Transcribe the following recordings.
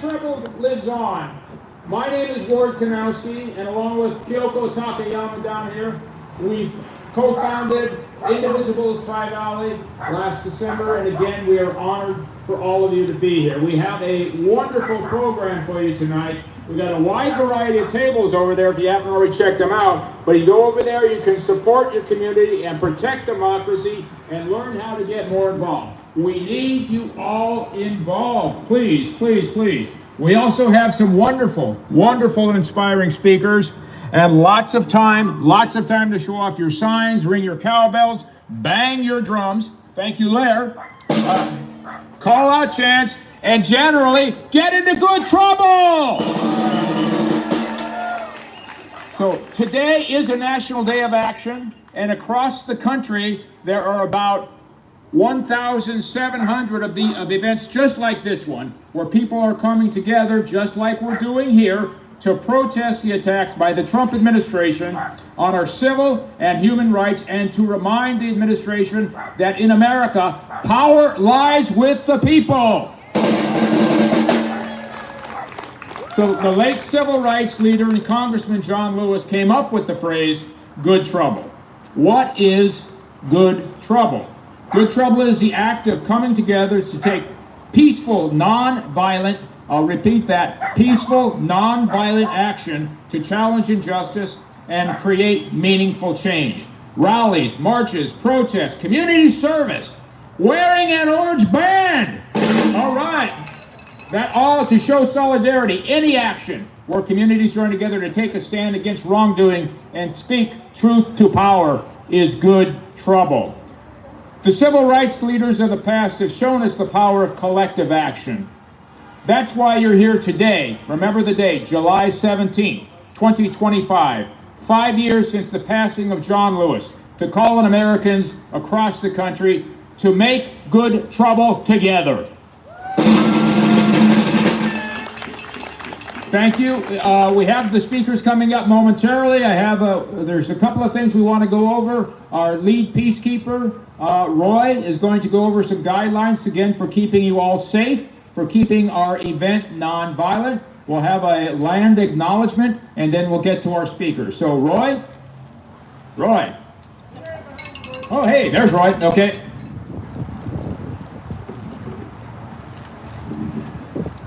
Trouble lives on. My name is Ward Kanowski, and along with Kyoko Takayama down here, we've co-founded Indivisible Tri-Valley last December, and again, we are honored for all of you to be here. We have a wonderful program for you tonight. We've got a wide variety of tables over there if you haven't already checked them out. But you go over there, you can support your community and protect democracy and learn how to get more involved. We need you all involved. Please, please, please. We also have some wonderful, wonderful and inspiring speakers and lots of time to show off your signs, ring your cowbells, bang your drums. Thank you, Lair. Call out chants, and generally get into good trouble. So today is a National Day of Action, and across the country there are about 1,700 of events just like this one, where people are coming together just like we're doing here to protest the attacks by the Trump administration on our civil and human rights, and to remind the administration that in America, power lies with the people. So the late civil rights leader and Congressman John Lewis came up with the phrase, good trouble. What is good trouble? Good trouble is the act of coming together to take peaceful, non-violent, I'll repeat that, peaceful, non-violent action to challenge injustice and create meaningful change. Rallies, marches, protests, community service, wearing an orange band. All right. That all to show solidarity. Any action where communities join together to take a stand against wrongdoing and speak truth to power is good trouble. The civil rights leaders of the past have shown us the power of collective action. That's why you're here today. Remember the date, July 17th, 2025. 5 years since the passing of John Lewis, to call on Americans across the country to make good trouble together. Thank you. We have the speakers coming up momentarily. There's a couple of things we want to go over. Our lead peacekeeper, Roy, is going to go over some guidelines again for keeping you all safe, for keeping our event non-violent. We'll have a land acknowledgement, and then we'll get to our speakers. So Roy. Oh, hey, there's Roy. Okay.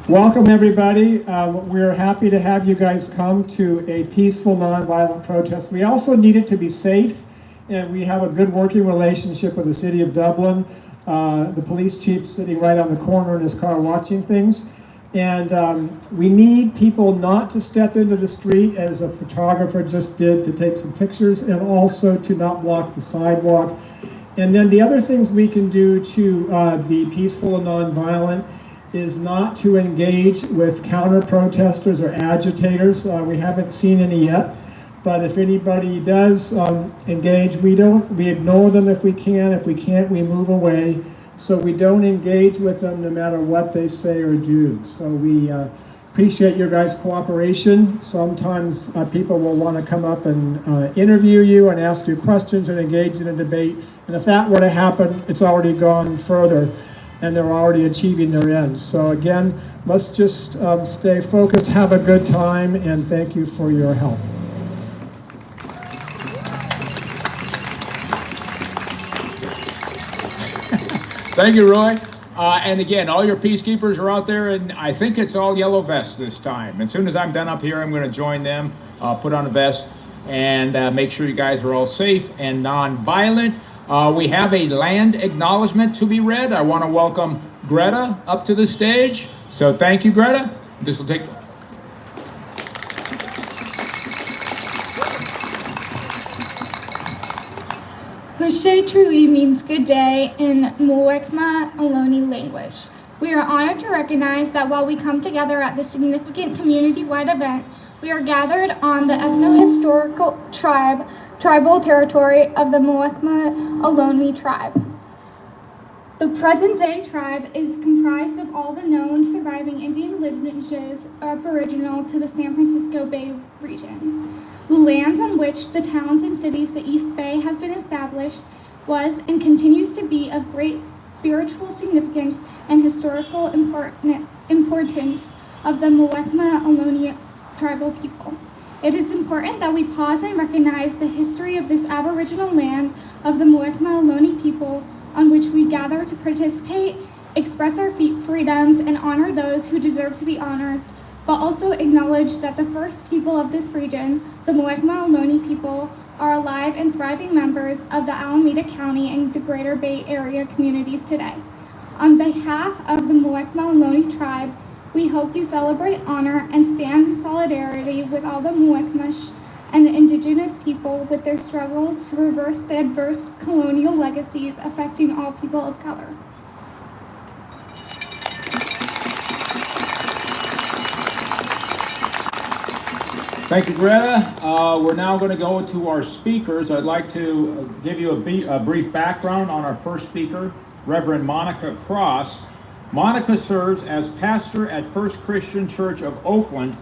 Welcome, everybody. We're happy to have you guys come to a peaceful, nonviolent protest. We also need it to be safe, and we have a good working relationship with the city of Dublin. The police chief sitting right on the corner in his car watching things. And we need people not to step into the street, as a photographer just did, to take some pictures, and also to not block the sidewalk. And then the other things we can do to be peaceful and nonviolent is not to engage with counter-protesters or agitators. We haven't seen any yet, but if anybody does engage, we ignore them if we can. If we can't, we move away. So we don't engage with them no matter what they say or do. So we appreciate your guys' cooperation. Sometimes people will want to come up and interview you and ask you questions and engage in a debate. And if that were to happen, it's already gone further, and they're already achieving their ends. So again, let's just stay focused, have a good time, and thank you for your help. Thank you, Roy. And again, all your peacekeepers are out there, and I think it's all yellow vests this time. As soon as I'm done up here, I'm going to join them, put on a vest, and make sure you guys are all safe and non-violent. We have a land acknowledgement to be read. I want to welcome Greta up to the stage. So thank you, Greta. This will take... Hushe Trui means good day in Muwekma Ohlone language. We are honored to recognize that while we come together at this significant community-wide event, we are gathered on the ethno-historical tribal territory of the Muwekma Ohlone tribe. The present-day tribe is comprised of all the known surviving Indian lineages aboriginal to the San Francisco Bay region. The lands on which the towns and cities the East Bay have been established was and continues to be of great spiritual significance and historical importance of the Muwekma Ohlone tribal people. It is important that we pause and recognize the history of this Aboriginal land of the Muwekma Ohlone people on which we gather to participate, express our freedoms, and honor those who deserve to be honored, but also acknowledge that the first people of this region, the Muwekma Ohlone people, are alive and thriving members of the Alameda County and the Greater Bay Area communities today. On behalf of the Muwekma Ohlone tribe, we hope you celebrate, honor, and stand in solidarity with all the Muwekma and the indigenous people with their struggles to reverse the adverse colonial legacies affecting all people of color. Thank you, Greta. We're now going to go to our speakers. I'd like to give you a brief background on our first speaker, Reverend Monica Cross. Monica serves as pastor at First Christian Church of Oakland,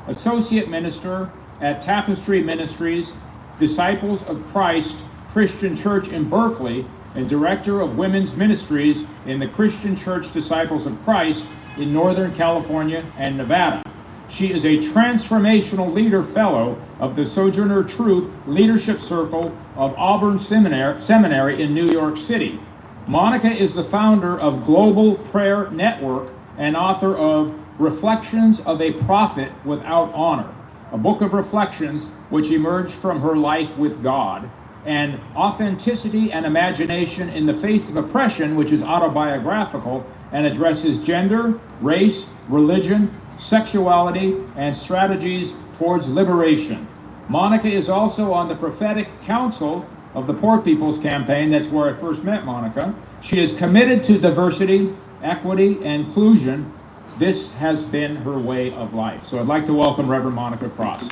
associate minister at Tapestry Ministries, Disciples of Christ Christian Church in Berkeley, and director of women's ministries in the Christian Church Disciples of Christ in Northern California and Nevada. She is a Transformational Leader Fellow of the Sojourner Truth Leadership Circle of Auburn Seminary in New York City. Monica is the founder of Global Prayer Network and author of Reflections of a Prophet Without Honor, a book of reflections which emerged from her life with God, and Authenticity and Imagination in the Face of Oppression, which is autobiographical and addresses gender, race, religion, sexuality, and strategies towards liberation. Monica is also on the prophetic council of the Poor People's Campaign. That's where I first met Monica. She is committed to diversity, equity, and inclusion. This has been her way of life. So I'd like to welcome Reverend Monica Cross.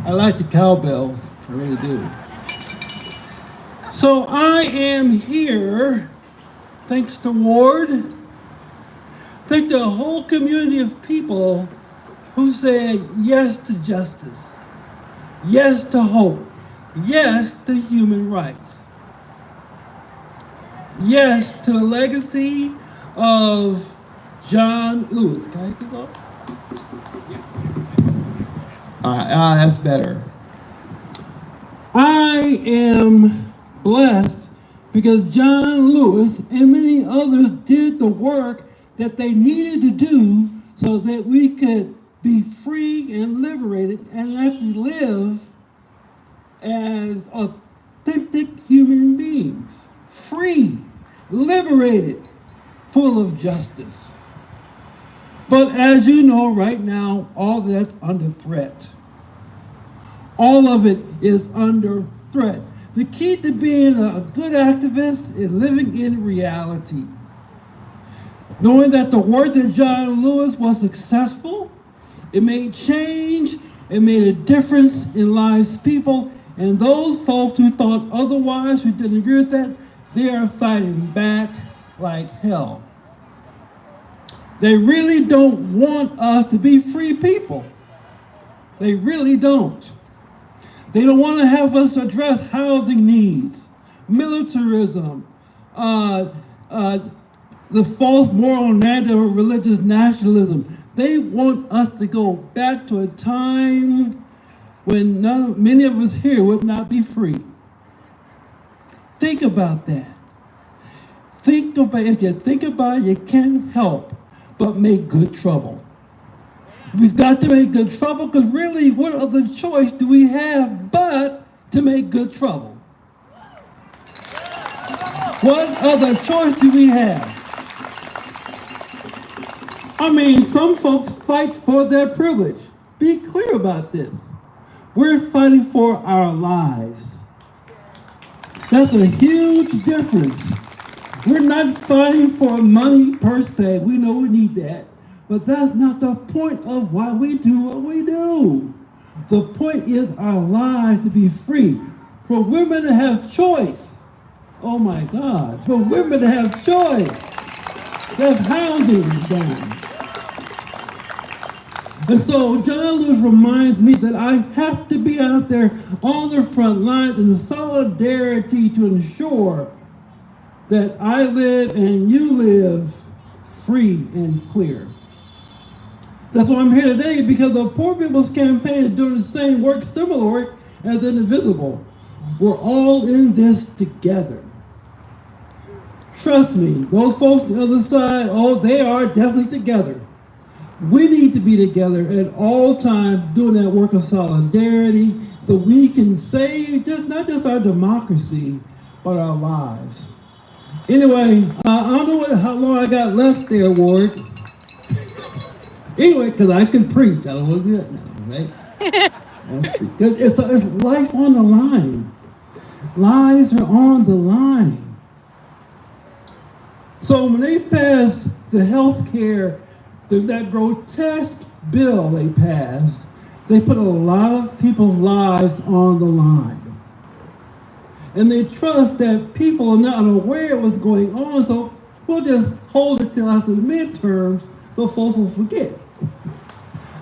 I like the cowbells, I really do. So I am here, thanks to Ward, thanks to a whole community of people who said yes to justice, yes to hope, yes to human rights, yes to the legacy of John Lewis. Can I keep up? That's better. I am blessed because John Lewis and many others did the work that they needed to do so that we could be free and liberated and actually live as authentic human beings. Free, liberated, full of justice. But as you know right now, all that's under threat. All of it is under threat. The key to being a good activist is living in reality. Knowing that the work that John Lewis was successful, it made change, it made a difference in lives of people, and those folks who thought otherwise, who didn't agree with that, they are fighting back like hell. They really don't want us to be free people. They really don't. They don't want to have us address housing needs, militarism, the false moral narrative of religious nationalism. They want us to go back to a time when many of us here would not be free. Think about that. If you think about it, you can't help but make good trouble. We've got to make good trouble because really, what other choice do we have but to make good trouble? What other choice do we have? I mean, some folks fight for their privilege. Be clear about this. We're fighting for our lives. That's a huge difference. We're not fighting for money per se. We know we need that. But that's not the point of why we do what we do. The point is our lives to be free. For women to have choice. Oh my God. For women to have choice. That's housing down. And so John Lewis reminds me that I have to be out there on the front lines in solidarity to ensure that I live and you live free and clear. That's why I'm here today, because the Poor People's Campaign is doing the same work, similar work as Indivisible. We're all in this together. Trust me, those folks on the other side, oh, they are definitely together. We need to be together at all times doing that work of solidarity so we can save not just our democracy, but our lives. Anyway, I don't know how long I got left there, Ward. Anyway, because I can preach. I don't want to do that now, right? Because it's life on the line. Lives are on the line. So when they passed the health care, that grotesque bill they passed, they put a lot of people's lives on the line. And they trust that people are not aware of what's going on, so we'll just hold it till after the midterms so folks will forget.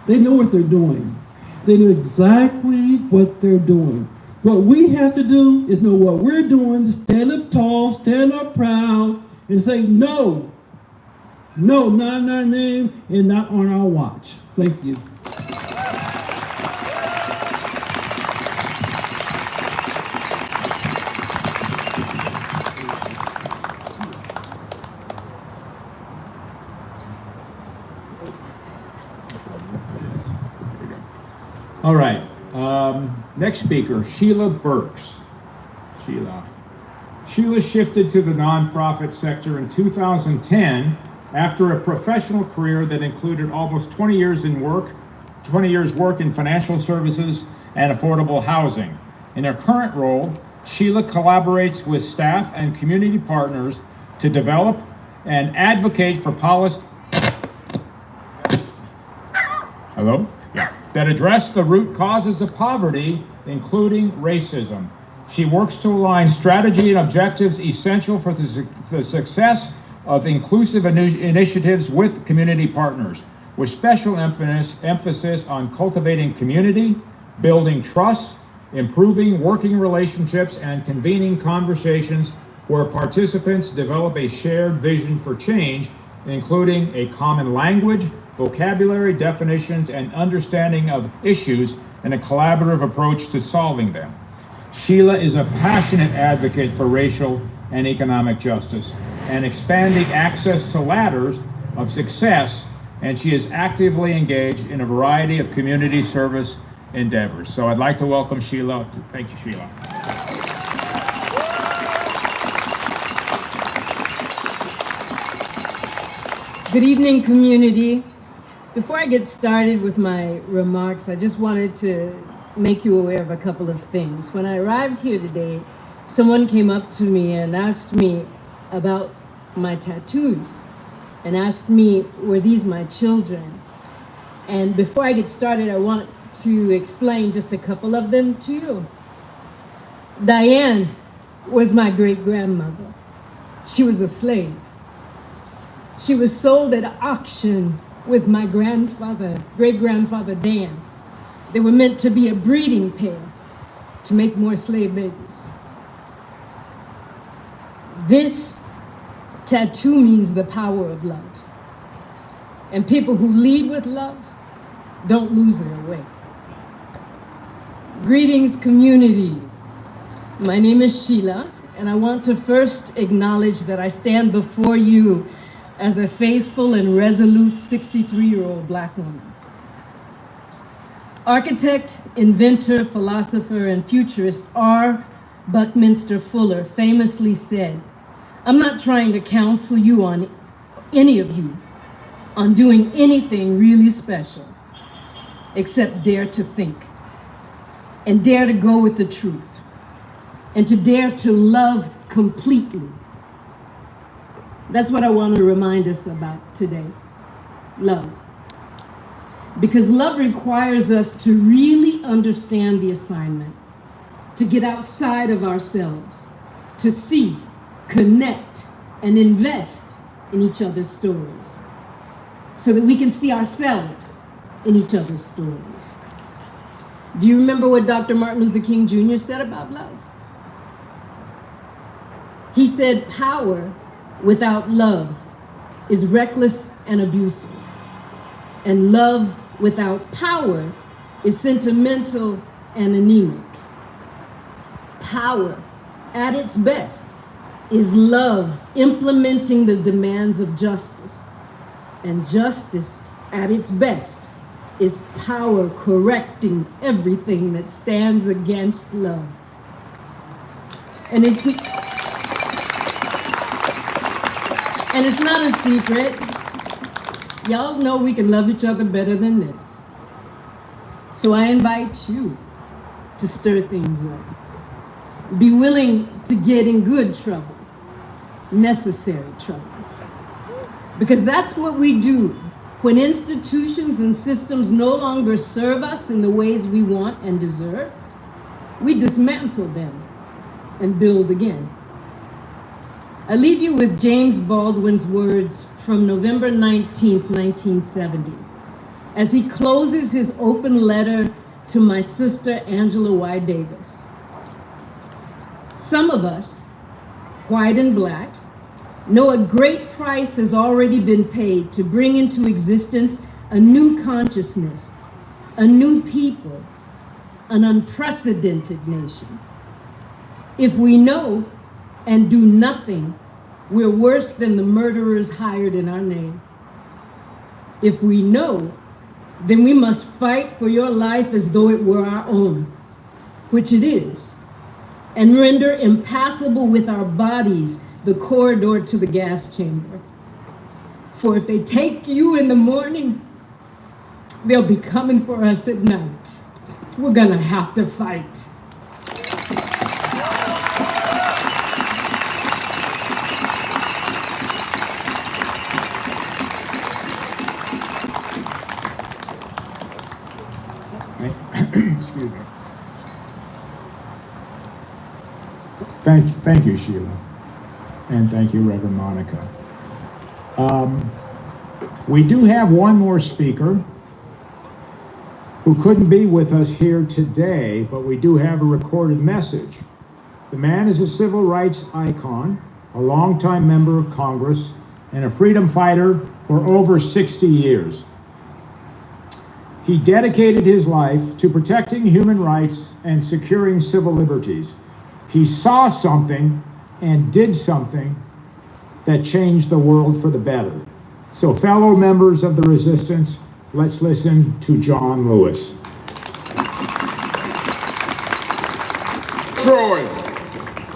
They know what they're doing. They know exactly what they're doing. What we have to do is know what we're doing, stand up tall, stand up proud, and say no. No, not in our name and not on our watch. Thank you. All right. Next speaker, Sheila Burks. Sheila shifted to the nonprofit sector in 2010 after a professional career that included almost 20 years work in financial services and affordable housing. In her current role, Sheila collaborates with staff and community partners to develop and advocate for policies that address the root causes of poverty, including racism. She works to align strategy and objectives essential for the success of inclusive initiatives with community partners, with special emphasis on cultivating community, building trust, improving working relationships, and convening conversations where participants develop a shared vision for change, including a common language, vocabulary, definitions, and understanding of issues, and a collaborative approach to solving them. Sheila is a passionate advocate for racial and economic justice and expanding access to ladders of success, and she is actively engaged in a variety of community service endeavors. So I'd like to welcome Sheila. Thank you, Sheila. Good evening, community. Before I get started with my remarks, I just wanted to make you aware of a couple of things. When I arrived here today, someone came up to me and asked me about my tattoos and asked me, were these my children? And before I get started, I want to explain just a couple of them to you. Diane was my great-grandmother. She was a slave. She was sold at auction with my great-grandfather Dan. They were meant to be a breeding pair to make more slave babies. This tattoo means the power of love. And people who lead with love don't lose their way. Greetings, community. My name is Sheila, and I want to first acknowledge that I stand before you as a faithful and resolute 63-year-old Black woman. Architect, inventor, philosopher, and futurist R. Buckminster Fuller famously said, "I'm not trying to counsel you on any of you on doing anything really special, except dare to think, and dare to go with the truth, and to dare to love completely." That's what I want to remind us about today, love. Because love requires us to really understand the assignment, to get outside of ourselves, to see, connect, and invest in each other's stories, so that we can see ourselves in each other's stories. Do you remember what Dr. Martin Luther King Jr. said about love? He said, power without love is reckless and abusive, and love without power is sentimental and anemic. Power at its best is love implementing the demands of justice, and justice at its best is power correcting everything that stands against love. And it's not a secret. Y'all know we can love each other better than this. So I invite you to stir things up. Be willing to get in good trouble, necessary trouble. Because that's what we do when institutions and systems no longer serve us in the ways we want and deserve. We dismantle them and build again. I leave you with James Baldwin's words from November 19th, 1970, as he closes his open letter to my sister, Angela Y. Davis. Some of us, white and black, know a great price has already been paid to bring into existence a new consciousness, a new people, an unprecedented nation. If we know and do nothing, we're worse than the murderers hired in our name. If we know, then we must fight for your life as though it were our own, which it is, and render impassable with our bodies the corridor to the gas chamber. For if they take you in the morning, they'll be coming for us at night. We're gonna have to fight. Excuse me. Thank you, Sheila. And thank you, Reverend Monica. We do have one more speaker who couldn't be with us here today, but we do have a recorded message. The man is a civil rights icon, a longtime member of Congress, and a freedom fighter for over 60 years. He dedicated his life to protecting human rights and securing civil liberties. He saw something and did something that changed the world for the better. So, fellow members of the resistance, let's listen to John Lewis. Troy,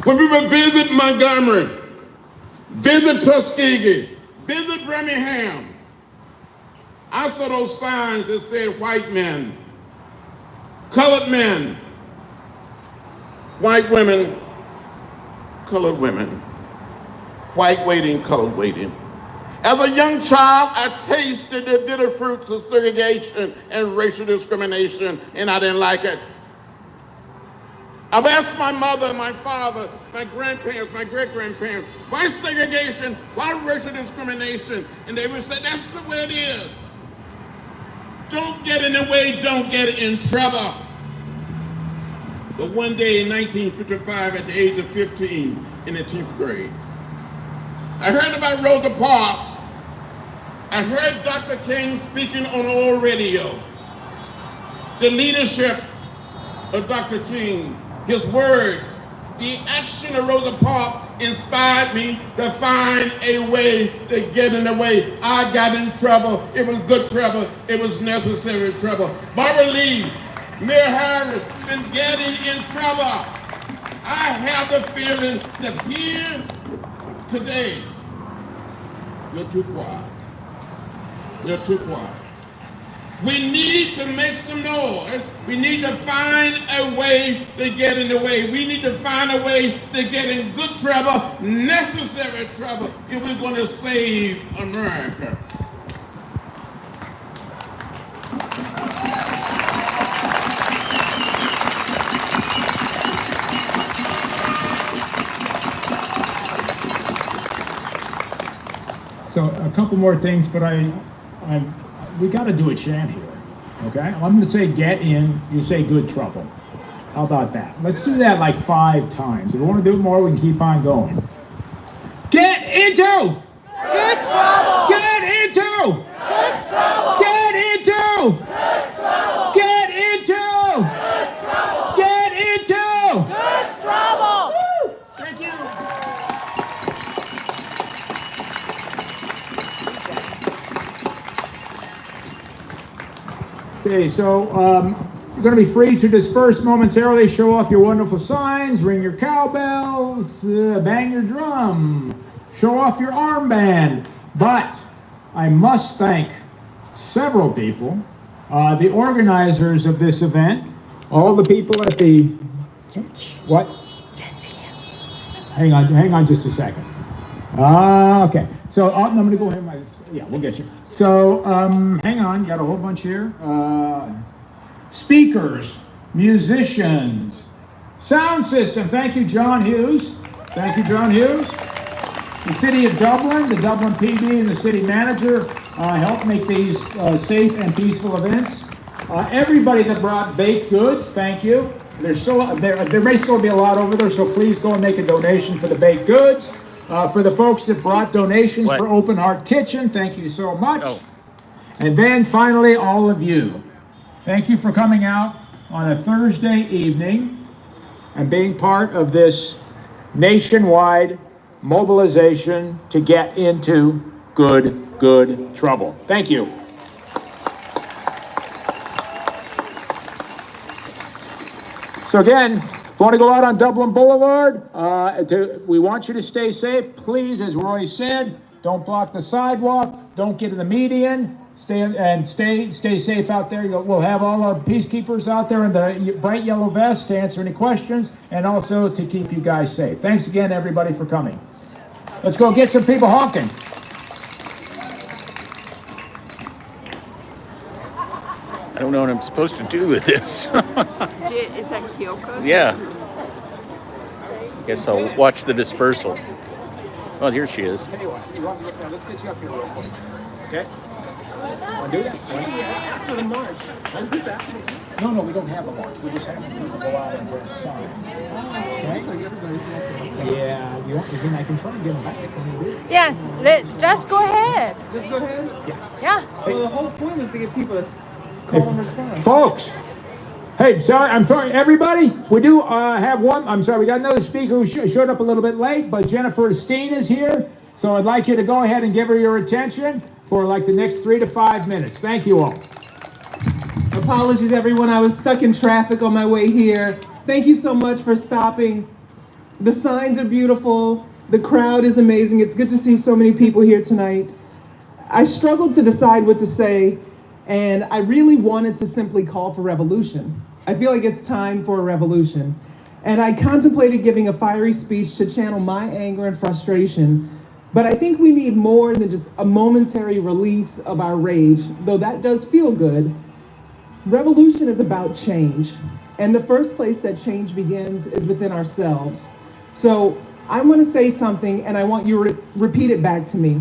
when we would visit Montgomery, visit Tuskegee, visit Birmingham, I saw those signs that said white men, colored men, white women, colored women, white waiting, colored waiting. As a young child, I tasted the bitter fruits of segregation and racial discrimination, and I didn't like it. I've asked my mother, my father, my grandparents, my great-grandparents, why segregation, why racial discrimination? And they would say, that's the way it is. Don't get in the way, don't get in trouble. But one day in 1955, at the age of 15, in the 10th grade, I heard about Rosa Parks. I heard Dr. King speaking on old radio. The leadership of Dr. King, his words, the action of Rosa Parks inspired me to find a way to get in the way. I got in trouble. It was good trouble. It was necessary trouble. Barbara Lee, Mayor Harris, been getting in trouble. I have the feeling that here today, you're too quiet. You're too quiet. We need to make some noise. We need to find a way to get in the way. We need to find a way to get in good trouble, necessary trouble, if we're going to save America. So a couple more things, but we got to do a chant here. Okay? I'm going to say get in, you say good trouble. How about that? Let's do that like 5 times. If we want to do it more, we can keep on going. Get into! Good trouble! Get into! Good trouble! Get into! Good trouble! Get into! Good trouble! Get into! Good trouble! Woo! Thank you. Okay, so you're going to be free to disperse momentarily. Show off your wonderful signs, ring your cowbells, bang your drum, show off your armband. But I must thank several people, the organizers of this event, all the people at the what? Hang on just a second. Okay. So I'm going to go ahead. Yeah, we'll get you. So hang on. Got a whole bunch here. Speakers, musicians, sound system. Thank you, John Hughes. Thank you, John Hughes. The City of Dublin, the Dublin PD, and the city manager helped make these safe and peaceful events. Everybody that brought baked goods, thank you. There may still be a lot over there, so please go and make a donation for the baked goods. For the folks that brought donations for Open Heart Kitchen, thank you so much. Oh. And then finally, all of you. Thank you for coming out on a Thursday evening and being part of this nationwide mobilization to get into good trouble. Thank you. So again, if you want to go out on Dublin Boulevard, we want you to stay safe. Please, as Roy said, don't block the sidewalk, don't get in the median, stay safe out there. We'll have all our peacekeepers out there in the bright yellow vests to answer any questions and also to keep you guys safe. Thanks again, everybody, for coming. Let's go get some people honking. I don't know what I'm supposed to do with this. Is that Kyoko? Yeah. Guess I'll watch the dispersal. Oh, here she is. Tell you what, let's get you up here real quick. Okay? Want to do that? After the march. Is this after? No, we don't have a march. We just have people go out and bring signs. Okay? Yeah, you want, I can try and get them back when we do. Yeah, just go ahead. Just go ahead? Yeah. Well, the whole point is to get people to call and respond. Folks, hey, I'm sorry, everybody. We do have one. I'm sorry, we got another speaker who showed up a little bit late, but Jennifer Esteen is here. So I'd like you to go ahead and give her your attention for like the next 3 to 5 minutes. Thank you all. Apologies, everyone. I was stuck in traffic on my way here. Thank you so much for stopping. The signs are beautiful. The crowd is amazing. It's good to see so many people here tonight. I struggled to decide what to say, and I really wanted to simply call for revolution. I feel like it's time for a revolution. And I contemplated giving a fiery speech to channel my anger and frustration, but I think we need more than just a momentary release of our rage, though that does feel good. Revolution is about change, and the first place that change begins is within ourselves. So I want to say something, and I want you to repeat it back to me.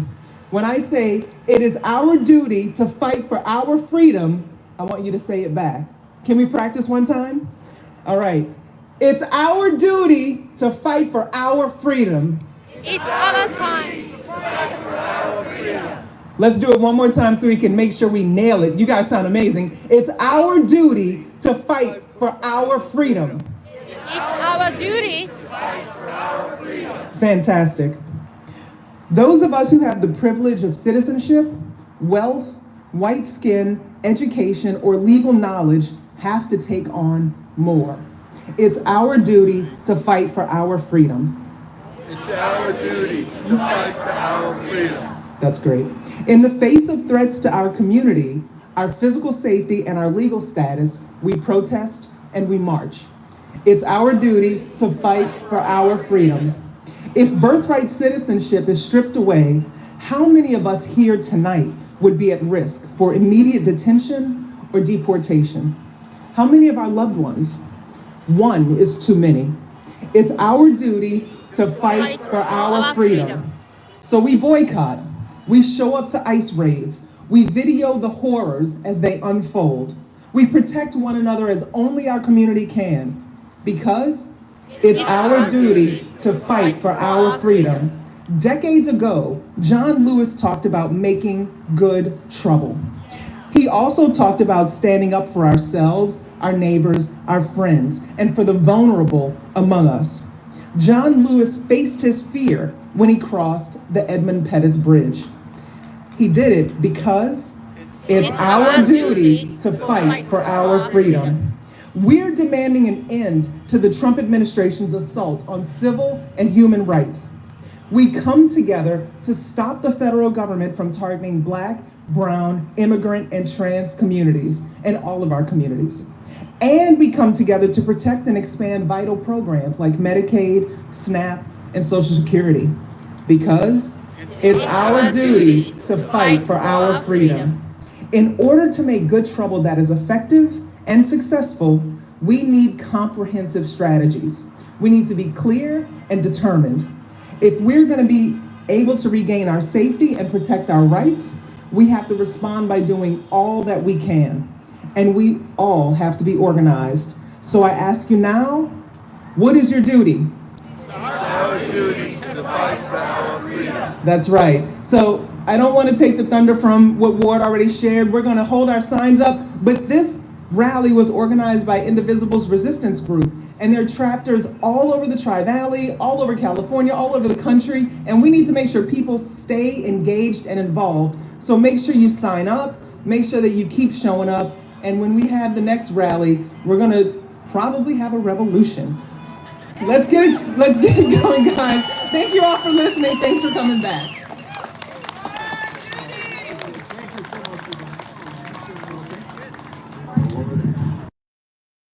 When I say, it is our duty to fight for our freedom, I want you to say it back. Can we practice one time? All right. It's our duty to fight for our freedom. It's our time to fight for our freedom. Let's do it one more time so we can make sure we nail it. You guys sound amazing. It's our duty to fight for our freedom. It's our duty to fight for our freedom. Fantastic. Those of us who have the privilege of citizenship, wealth, white skin, education, or legal knowledge have to take on more. It's our duty to fight for our freedom. It's our duty to fight for our freedom. That's great. In the face of threats to our community, our physical safety, and our legal status, we protest and we march. It's our duty to fight for our freedom. If birthright citizenship is stripped away, how many of us here tonight would be at risk for immediate detention or deportation? How many of our loved ones? One is too many. It's our duty to fight for our freedom. So we boycott, we show up to ICE raids, we video the horrors as they unfold. We protect one another as only our community can, because it's our duty to fight for our freedom. Decades ago, John Lewis talked about making good trouble. He also talked about standing up for ourselves, our neighbors, our friends, and for the vulnerable among us. John Lewis faced his fear when he crossed the Edmund Pettus Bridge. He did it because it's our duty to fight for our freedom. We're demanding an end to the Trump administration's assault on civil and human rights. We come together to stop the federal government from targeting Black, brown, immigrant, and trans communities and all of our communities. And we come together to protect and expand vital programs like Medicaid, SNAP, and Social Security, because it's our duty to fight for our freedom. In order to make good trouble that is effective and successful, we need comprehensive strategies. We need to be clear and determined. If we're going to be able to regain our safety and protect our rights, we have to respond by doing all that we can. And we all have to be organized. So I ask you now, what is your duty? It's our duty to fight for our freedom. That's right. So I don't want to take the thunder from what Ward already shared. We're going to hold our signs up, but this rally was organized by Indivisible's Resistance Group, and there are chapters all over the Tri-Valley, all over California, all over the country, and we need to make sure people stay engaged and involved. So make sure you sign up, make sure that you keep showing up, and when we have the next rally, we're going to probably have a revolution. Let's get it going, guys. Thank you all for listening. Thanks for coming back.